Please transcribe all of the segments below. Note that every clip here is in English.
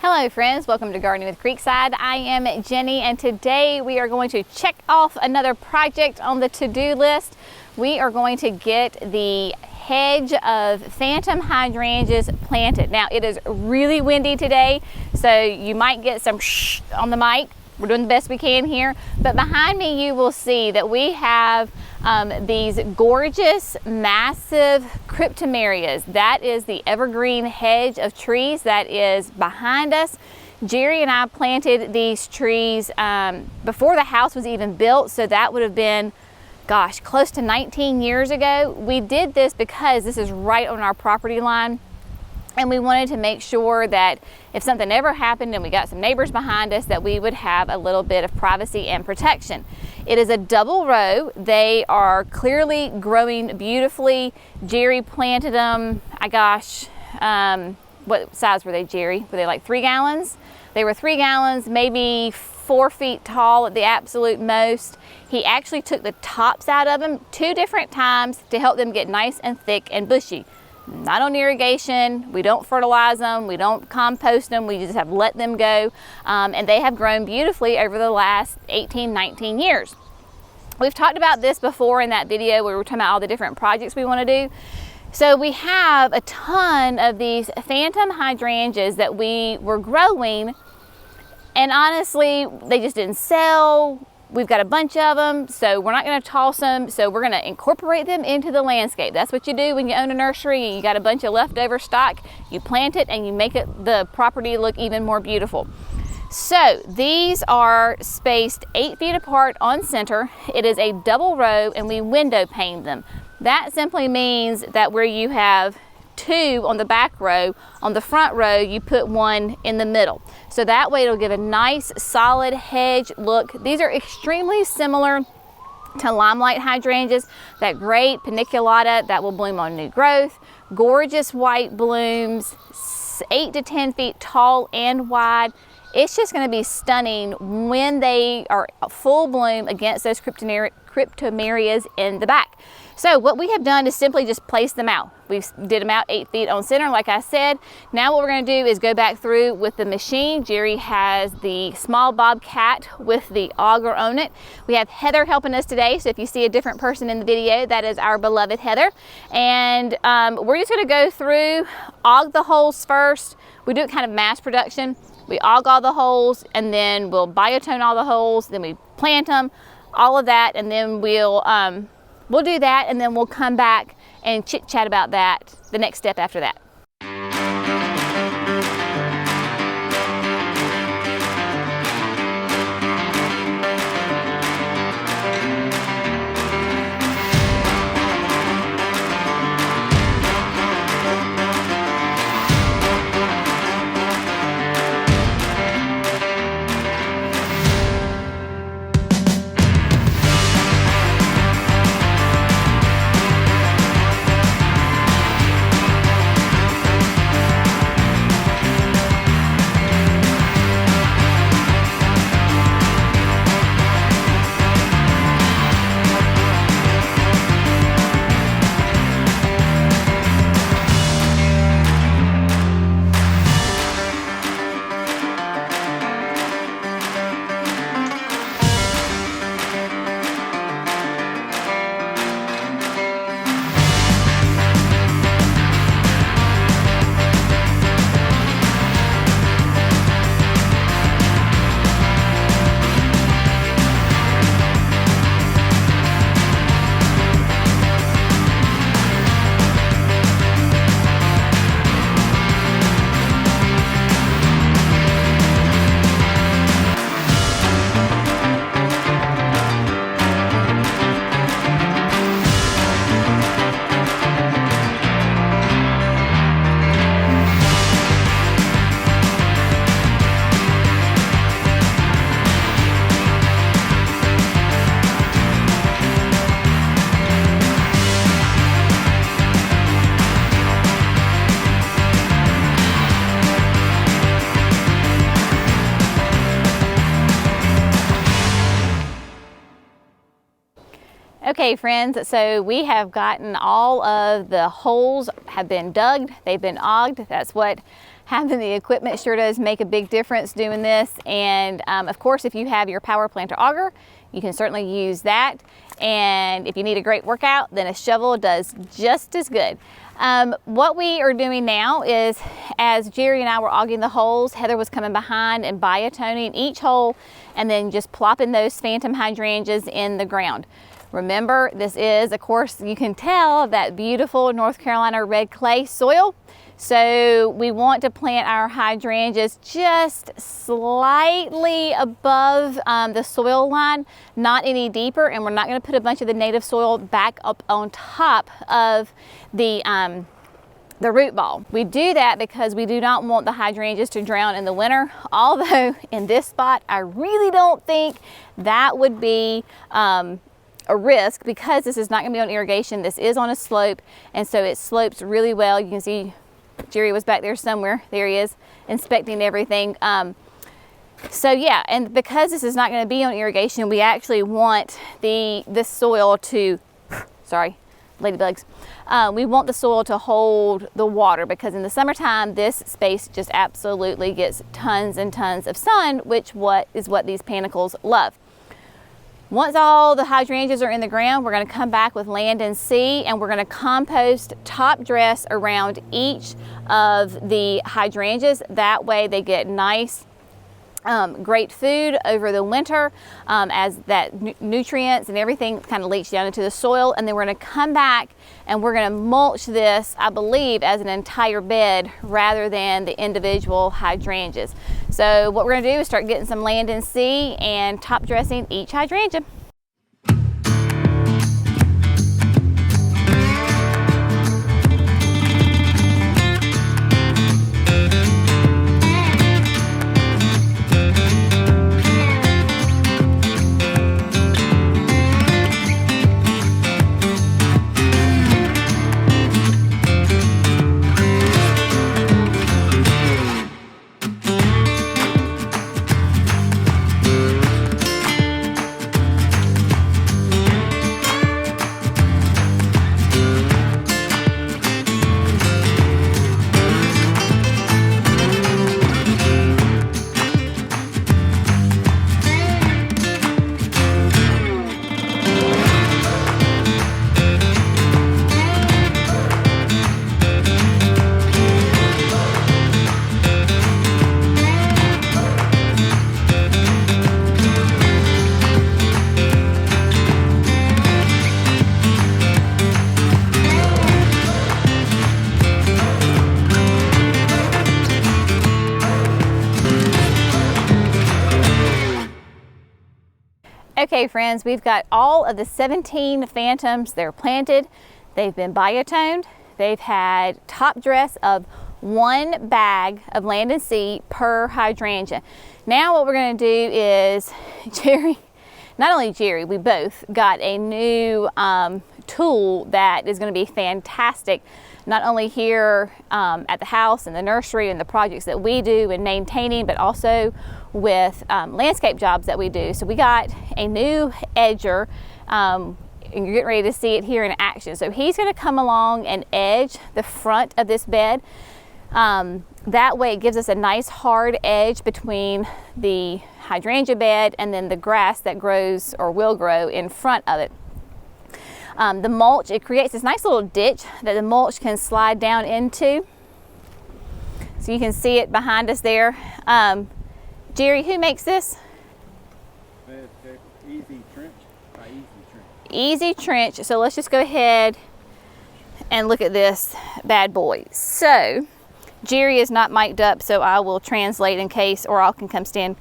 Hello friends, welcome to Gardening with Creekside. I am Jenny and today we are going to check off another project on the to-do list. We are going to get the hedge of phantom hydrangeas planted. Now it is really windy today, so you might get some shh on the mic. We're doing the best we can here, but behind me you will see that we have these gorgeous, massive cryptomerias. That is the evergreen hedge of trees that is behind us. Jerry and I planted these trees before the house was even built, so that would have been, gosh, close to 19 years ago. We did this because this is right on our property line, and we wanted to make sure that if something ever happened and we got some neighbors behind us, that we would have a little bit of privacy and protection. It is a double row. They are clearly growing beautifully. Jerry planted them, what size were they, Jerry? Were they like 3 gallons? They were 3 gallons, maybe 4 feet tall at the absolute most. He actually took the tops out of them 2 different times to help them get nice and thick and bushy. Not on irrigation, we don't fertilize them, we don't compost them, we just have let them go, and they have grown beautifully over the last 18, 19 years. We've talked about this before in that video where we were talking about all the different projects we want to do. So we have a ton of these phantom hydrangeas that we were growing, and honestly they just didn't sell. We've got a bunch of them, so we're not going to toss them, so we're going to incorporate them into the landscape. That's what you do when you own a nursery and you got a bunch of leftover stock. You plant it and you make the property look even more beautiful. So these are spaced 8 feet apart on center. It is a double row and we window pane them. That simply means that where you have 2 on the back row, on the front row you put 1 in the middle. So that way it'll give a nice solid hedge look. These are extremely similar to limelight hydrangeas, that great paniculata that will bloom on new growth, gorgeous white blooms, 8 to 10 feet tall and wide. It's just going to be stunning when they are full bloom against those cryptomerias in the back. So what we have done is simply just place them out. We did them out 8 feet on center, like I said. Now what we're going to do is go back through with the machine. Jerry has the small bobcat with the auger on it. We have Heather helping us today, so if you see a different person in the video, that is our beloved Heather. And we're just going to go through, aug the holes first. We do it kind of mass production. We aug all the holes and then we'll biotone all the holes, then we plant them, all of that, and then we'll do that, and then we'll come back and chit chat about that, the next step after that. Okay friends, so we have gotten all of the holes have been dug, they've been auged. That's what having the equipment sure does make a big difference doing this. And of course, if you have your power planter auger, you can certainly use that. And if you need a great workout, then a shovel does just as good. What we are doing now is, as Jerry and I were auging the holes, Heather was coming behind and biotoning each hole and then just plopping those phantom hydrangeas in the ground. Remember, this is, of course, you can tell, that beautiful North Carolina red clay soil. So we want to plant our hydrangeas just slightly above the soil line, not any deeper, and we're not going to put a bunch of the native soil back up on top of the root ball. We do that because we do not want the hydrangeas to drown in the winter, although in this spot I really don't think that would be a risk, because this is not going to be on irrigation. This is on a slope, and so it slopes really well. You can see Jerry was back there somewhere. There he is, inspecting everything. So yeah, and because this is not going to be on irrigation, we actually want this soil to, sorry, ladybugs. We want the soil to hold the water, because in the summertime, this space just absolutely gets tons and tons of sun, which is what these panicles love. Once all the hydrangeas are in the ground, we're going to come back with land and seed, and we're going to compost top dress around each of the hydrangeas. That way they get nice, great food over the winter, as that nutrients and everything kind of leach down into the soil. And then we're going to come back and we're going to mulch this, I believe, as an entire bed rather than the individual hydrangeas. So what we're going to do is start getting some land and seed and top dressing each hydrangea. Okay friends, we've got all of the 17 phantoms. They're planted, they've been biotoned, they've had top dress of 1 bag of land and seed per hydrangea. Now what we're going to do is, not only Jerry, we both got a new tool that is going to be fantastic, not only here at the house and the nursery and the projects that we do and maintaining, but also with landscape jobs that we do. So we got a new edger, and you're getting ready to see it here in action. So he's going to come along and edge the front of this bed. That way it gives us a nice hard edge between the hydrangea bed and then the grass that grows or will grow in front of it. The mulch, it creates this nice little ditch that the mulch can slide down into. So you can see it behind us there. Jerry, who makes this? Easy Trench. Easy Trench. So let's just go ahead and look at this bad boy. So Jerry is not mic'd up, so I will translate in case, or I can come stand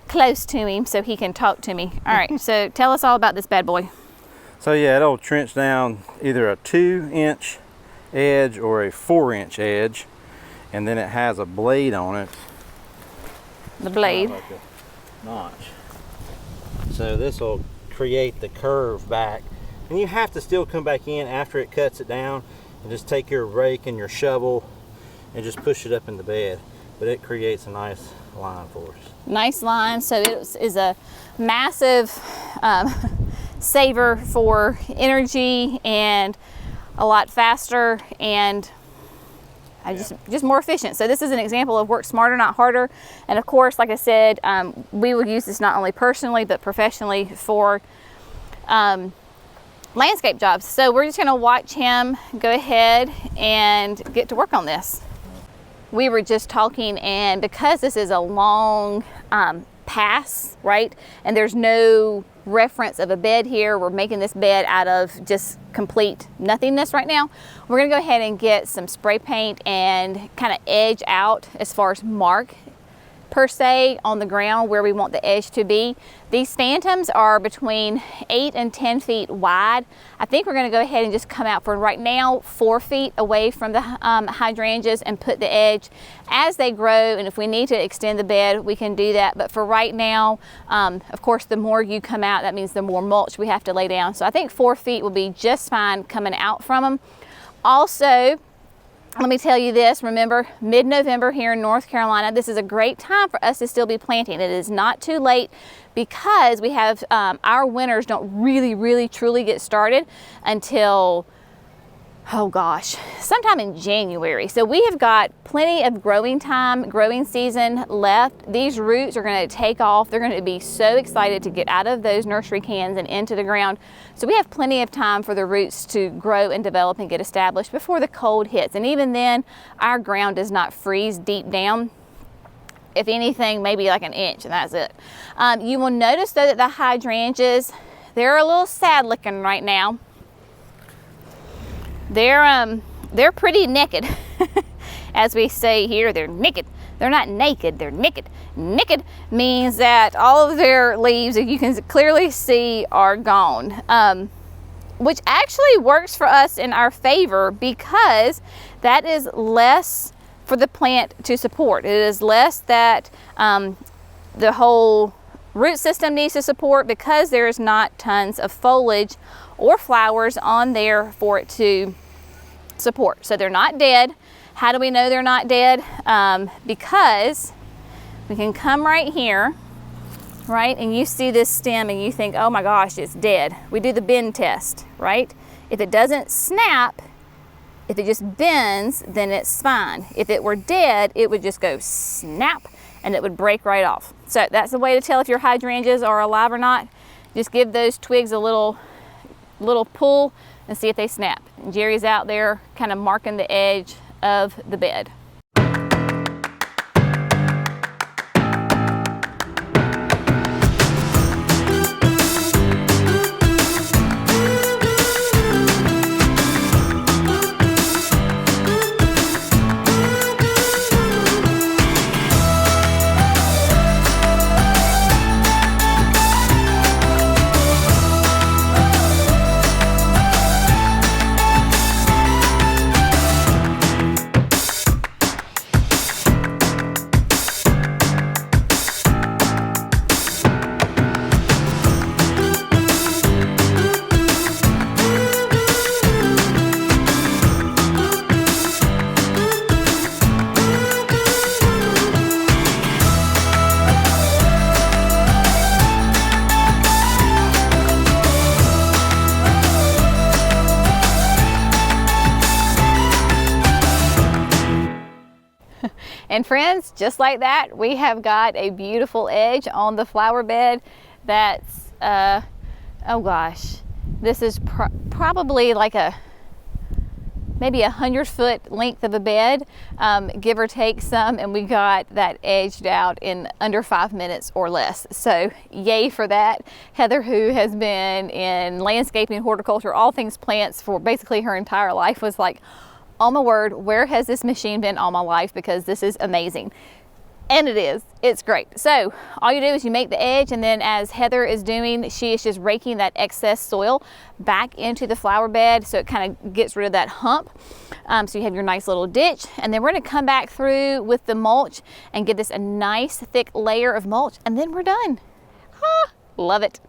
close to him so he can talk to me. All right, so tell us all about this bad boy. So yeah, it'll trench down either a 2-inch edge or a 4-inch edge, and then it has a blade on it. The blade. Like a notch. So this will create the curve back, and you have to still come back in after it cuts it down and just take your rake and your shovel and just push it up in the bed. But it creates a nice line for us. Nice line. So it is a massive saver for energy and a lot faster, and just more efficient. So this is an example of work smarter, not harder. And of course, like I said, we will use this not only personally, but professionally for landscape jobs. So we're just gonna watch him go ahead and get to work on this. We were just talking, and because this is a long pass, right? And there's no reference of a bed here. We're making this bed out of just complete nothingness right now. We're gonna go ahead and get some spray paint and kind of edge out as far as mark per se on the ground where we want the edge to be. These phantoms are between 8 and 10 feet wide. I think we're going to go ahead and just come out for right now 4 feet away from the hydrangeas and put the edge as they grow, and if we need to extend the bed we can do that, but for right now, of course, the more you come out, that means the more mulch we have to lay down. So I think 4 feet will be just fine coming out from them. Also, let me tell you this, remember, mid-November here in North Carolina, this is a great time for us to still be planting. It is not too late because we have, our winters don't really, truly get started until, oh gosh, sometime in January. So we have got plenty of growing time, growing season left. These roots are going to take off. They're going to be so excited to get out of those nursery cans and into the ground. So we have plenty of time for the roots to grow and develop and get established before the cold hits. And even then, our ground does not freeze deep down. If anything, maybe like an inch, and that's it. You will notice though that the hydrangeas, they're a little sad looking right now. They're pretty naked. As we say here, they're naked. They're not naked, they're naked. Naked means that all of their leaves, as you can clearly see, are gone. Which actually works for us in our favor because that is less for the plant to support. It is less that the whole root system needs to support because there is not tons of foliage or flowers on there for it to support. So they're not dead. How do we know they're not dead? Because we can come right here, right? And you see this stem and you think, oh my gosh, it's dead. We do the bend test, right? If it doesn't snap, if it just bends, then it's fine. If it were dead, it would just go snap and it would break right off. So that's the way to tell if your hydrangeas are alive or not. Just give those twigs a little pull and see if they snap. And Jerry's out there kind of marking the edge of the bed. And friends, just like that, we have got a beautiful edge on the flower bed that's, oh gosh, this is probably like maybe 100-foot length of a bed, give or take some, and we got that edged out in under 5 minutes or less. So yay for that. Heather, who has been in landscaping, horticulture, all things plants for basically her entire life, was like, oh my word, where has this machine been all my life? Because this is amazing. And it is, it's great. So all you do is you make the edge, and then as Heather is doing, she is just raking that excess soil back into the flower bed so it kind of gets rid of that hump. So you have your nice little ditch, and then we're gonna come back through with the mulch and give this a nice thick layer of mulch, and then we're done. Ah, love it.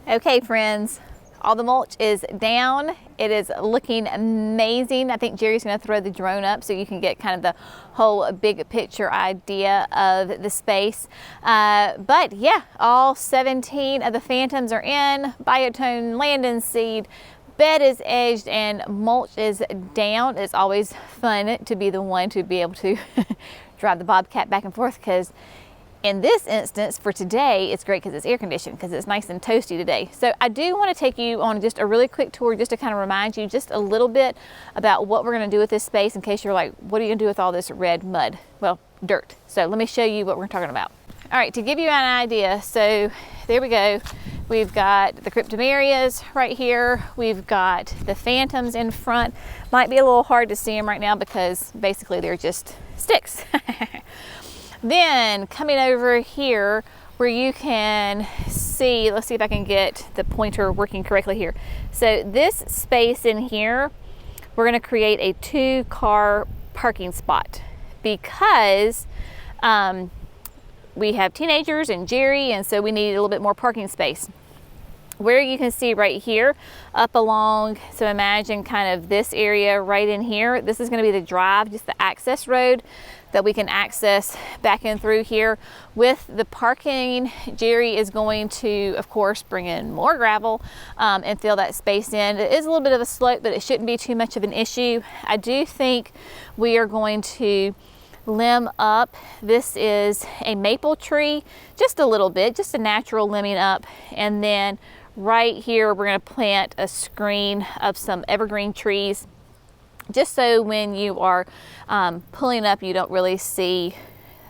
Okay, friends, all the mulch is down. It is looking amazing. I think Jerry's gonna throw the drone up so you can get kind of the whole big picture idea of the space. But yeah, all 17 of the phantoms are in, biotone, land and seed, bed is edged, and mulch is down. It's always fun to be the one to be able to drive the Bobcat back and forth, because in this instance for today, it's great because it's air conditioned, because it's nice and toasty today. So I do want to take you on just a really quick tour, just to kind of remind you just a little bit about what we're going to do with this space, in case you're like, what are you going to do with all this red mud? Well, dirt. So let me show you what we're talking about. All right, to give you an idea, so there we go. We've got the cryptomerias right here. We've got the phantoms in front. Might be a little hard to see them right now because basically they're just sticks. Then coming over here where you can see, let's see if I can get the pointer working correctly here. So this space in here, we're gonna create a 2-car parking spot, because we have teenagers and Jerry, and so we need a little bit more parking space. Where you can see right here up along, so imagine kind of this area right in here, this is going to be the drive, just the access road that we can access back in through here. With the parking, Jerry is going to, of course, bring in more gravel and fill that space in. It is a little bit of a slope, but it shouldn't be too much of an issue. I do think we are going to limb up. This is a maple tree, just a little bit, just a natural limbing up, and then right here we're going to plant a screen of some evergreen trees, just so when you are pulling up you don't really see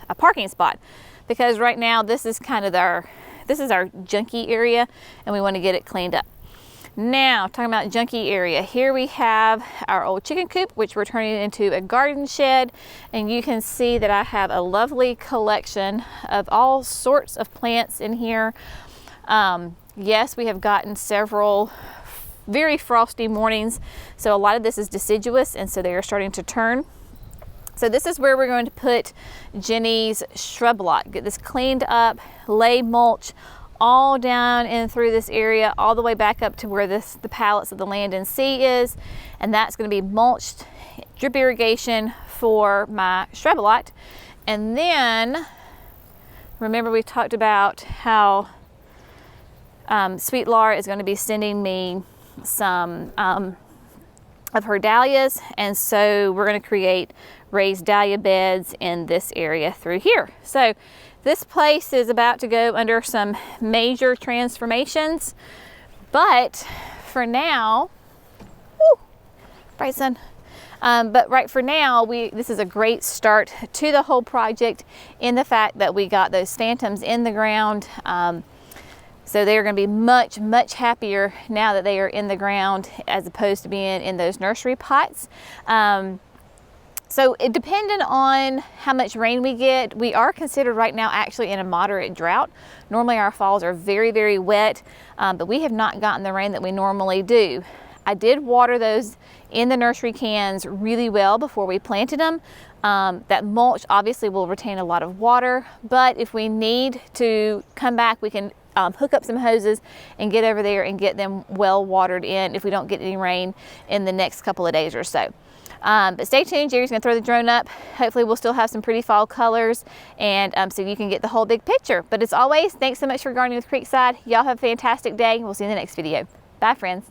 a parking spot, because right now this is kind of this is our junky area and we want to get it cleaned up. Now, talking about junky area, here we have our old chicken coop, which we're turning into a garden shed, and you can see that I have a lovely collection of all sorts of plants in here. Yes, we have gotten several very frosty mornings, so a lot of this is deciduous, and so they are starting to turn. So this is where we're going to put Jenny's shrub lot, get this cleaned up, lay mulch all down in through this area, all the way back up to where the pallets of the land and sea is, and that's going to be mulched, drip irrigation for my shrub lot. And then remember we talked about how Sweet Laura is going to be sending me some of her dahlias, and so we're going to create raised dahlia beds in this area through here. So this place is about to go under some major transformations, but for now, woo, bright sun. But right for now, this is a great start to the whole project, in the fact that we got those phantoms in the ground. So they're going to be much, much happier now that they are in the ground, as opposed to being in those nursery pots. So it depending on how much rain we get, we are considered right now actually in a moderate drought. Normally our falls are very, very wet, but we have not gotten the rain that we normally do. I did water those in the nursery cans really well before we planted them. That mulch obviously will retain a lot of water, but if we need to come back, we can hook up some hoses and get over there and get them well watered in if we don't get any rain in the next couple of days or so. But stay tuned, Jerry's gonna throw the drone up. Hopefully we'll still have some pretty fall colors, and so you can get the whole big picture. But as always, thanks so much for gardening with Creekside. Y'all have a fantastic day. We'll see you in the next video. Bye, friends.